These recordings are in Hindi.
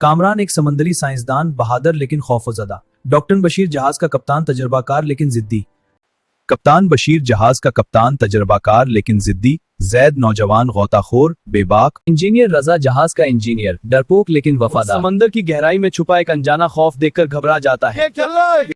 कामरान एक समंदरी साइंसदान, बहादुर लेकिन खौफजदा। डॉक्टर बशीर जहाज का कप्तान, तजर्बाकार लेकिन जिद्दी। कप्तान बशीर जहाज का कप्तान, तजर्बाकार लेकिन जिद्दी। जैद नौजवान, गौताखोर, बेबाक। इंजीनियर रजा जहाज का इंजीनियर, डरपोक लेकिन वफादार। समंदर की गहराई में छुपा एक अनजाना खौफ देखकर घबरा जाता है।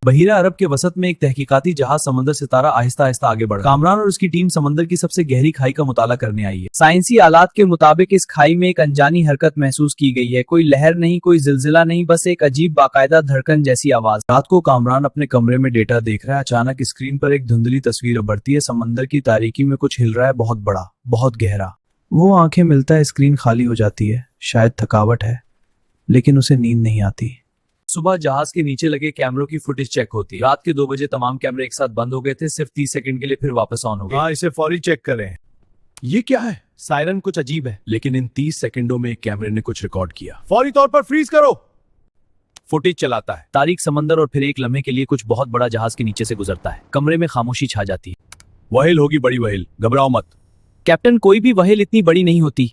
बहीरा अरब के वसत में एक तहकीकाती जहाज समंदर सितारा आहिस्ता आहिस्ता आगे बढ़ा। कामरान और उसकी टीम समंदर की सबसे गहरी खाई का मुताला करने आई है। साइंसी आलात के मुताबिक इस खाई में एक अनजानी हरकत महसूस की गई है। कोई लहर नहीं, कोई जिलजिला नहीं, बस एक अजीब बाकायदा धड़कन जैसी आवाज। रात को कामरान अपने कमरे में डेटा देख रहा है। अचानक स्क्रीन पर एक धुंधली तस्वीर उभरती है। समंदर की तारीकी में कुछ हिल रहा है, बहुत बड़ा, बहुत गहरा। वो आंखें मिलता है, स्क्रीन खाली हो जाती है। शायद थकावट है, लेकिन उसे नींद नहीं आती। सुबह जहाज के नीचे लगे कैमरों की फुटेज चेक होती है। रात के 2 बजे तमाम कैमरे एक साथ बंद हो गए थे, सिर्फ 30 सेकंड के लिए, फिर वापस ऑन हो गए। हाँ, इसे फौरी चेक करें। ये क्या है? सायरन कुछ अजीब है, लेकिन इन 30 सेकंडों में एक कैमरे ने कुछ रिकॉर्ड किया। फौरी तौर पर फ्रीज करो। फुटेज चलाता है। तारीख, समंदर और फिर एक लम्हे के लिए कुछ बहुत बड़ा जहाज के नीचे से गुजरता है। कमरे में खामोशी छा जाती है। वहेल होगी, बड़ी वहेल, घबराओ मत। कैप्टन, कोई भी वहेल इतनी बड़ी नहीं होती।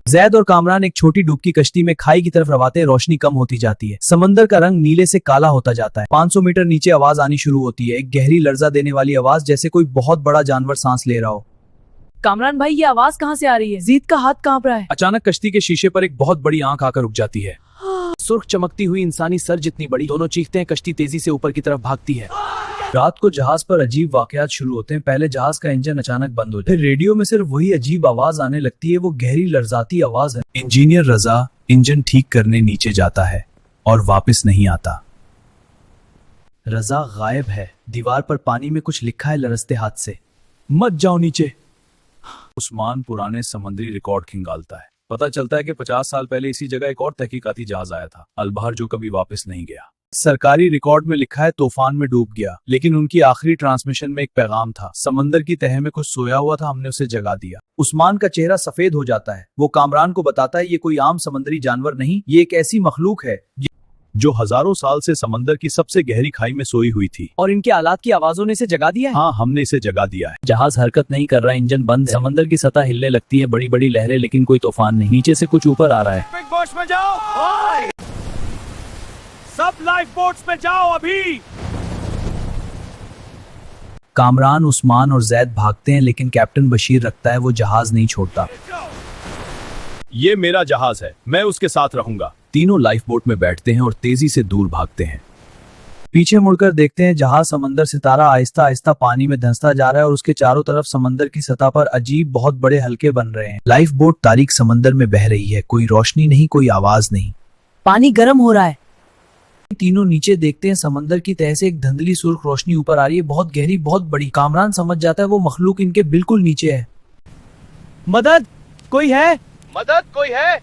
जैद और कामरान एक छोटी डूबकी कश्ती में खाई की तरफ रवाते हैं। रोशनी कम होती जाती है। समंदर का रंग नीले से काला होता जाता है। 500 मीटर नीचे आवाज आनी शुरू होती है, एक गहरी लर्जा देने वाली आवाज, जैसे कोई बहुत बड़ा जानवर सांस ले रहा हो। कामरान भाई, ये आवाज कहाँ से आ रही है? जीत का हाथ कांप रहा है। अचानक कश्ती के शीशे पर एक बहुत बड़ी आंख आकर रुक जाती है। सुर्ख चमकती हुई इंसानी सर जितनी बड़ी। दोनों चीखते हैं। कश्ती तेजी से ऊपर की तरफ भागती है। रात को जहाज पर अजीब वाकयात शुरू होते हैं। पहले जहाज का इंजन अचानक बंद हो जाता है। फिर रेडियो में सिर्फ वही अजीब आवाज आने लगती है। वो गहरी लर्जाती आवाज है। इंजीनियर रजा इंजन ठीक करने नीचे जाता है और वापस नहीं आता। रजा गायब है। दीवार पर पानी में कुछ लिखा है लरजते हाथ से, मत जाओ नीचे। उस्मान पुराने समंदरी रिकॉर्ड खंगालता है। पता चलता है कि 50 साल पहले इसी जगह एक और तहकीकाती जहाज आया था, अलबहर, जो कभी वापस नहीं गया। सरकारी रिकॉर्ड में लिखा है तूफान में डूब गया, लेकिन उनकी आखिरी ट्रांसमिशन में एक पैगाम था, समंदर की तह में कुछ सोया हुआ था, हमने उसे जगा दिया। उस्मान का चेहरा सफेद हो जाता है। वो कामरान को बताता है, ये कोई आम समंदरी जानवर नहीं, ये एक ऐसी मखलूक है जो हजारों साल से समंदर की सबसे गहरी खाई में सोई हुई थी। और इनके आलात की आवाजों ने इसे जगा दिया है। हाँ, हमने इसे जगा दिया है। जहाज हरकत नहीं कर रहा, इंजन बंद है। समंदर की सतह हिलने लगती है, बड़ी बड़ी लहरें, लेकिन कोई तूफान नहीं। नीचे से कुछ ऊपर आ रहा है। बिग बॉस में जाओ, सब लाइफ बोट्स में जाओ अभी। कामरान, उस्मान और जैद भागते हैं, लेकिन कैप्टन बशीर रखता है, वो जहाज नहीं छोड़ता। ये मेरा जहाज है, मैं उसके साथ रहूंगा। तीनों लाइफ बोट में बैठते हैं और तेजी से दूर भागते हैं। पीछे मुड़कर देखते हैं, जहाज समंदर सितारा आहिस्ता आहिस्ता पानी में धंसता जा रहा है और उसके चारों तरफ समंदर की सतह पर अजीब बहुत बड़े हल्के बन रहे हैं। लाइफ बोट तारीक समंदर में बह रही है। कोई रोशनी नहीं, कोई आवाज नहीं। पानी गर्म हो रहा है। तीनों नीचे देखते हैं। समंदर की तह से एक धुंधली सुर्ख रोशनी ऊपर आ रही है, बहुत गहरी, बहुत बड़ी। कामरान समझ जाता है वो मखलूक इनके बिल्कुल नीचे है। मदद, कोई है? मदद, कोई है?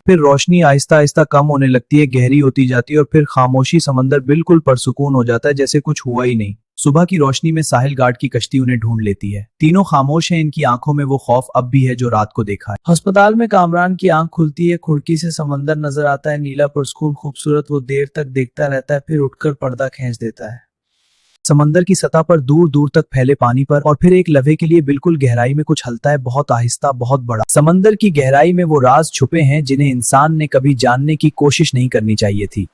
फिर रोशनी आहिस्ता आहिस्ता कम होने लगती है, गहरी होती जाती है और फिर खामोशी। समंदर बिल्कुल परसुकून हो जाता है, जैसे कुछ हुआ ही नहीं। सुबह की रोशनी में साहिल गार्ड की कश्ती उन्हें ढूंढ लेती है। तीनों खामोश हैं। इनकी आंखों में वो खौफ अब भी है जो रात को देखा है। अस्पताल में कामरान की आंख खुलती है। खिड़की से समंदर नजर आता है, नीला, पुरस्कून, खूबसूरत। वो देर तक देखता रहता है, फिर उठकर पर्दा खींच देता है। समंदर की सतह पर दूर दूर तक फैले पानी पर, और फिर एक लम्हे के लिए बिल्कुल गहराई में कुछ हलता है, बहुत आहिस्ता, बहुत बड़ा। समंदर की गहराई में वो राज छुपे हैं जिन्हें इंसान ने कभी जानने की कोशिश नहीं करनी चाहिए थी।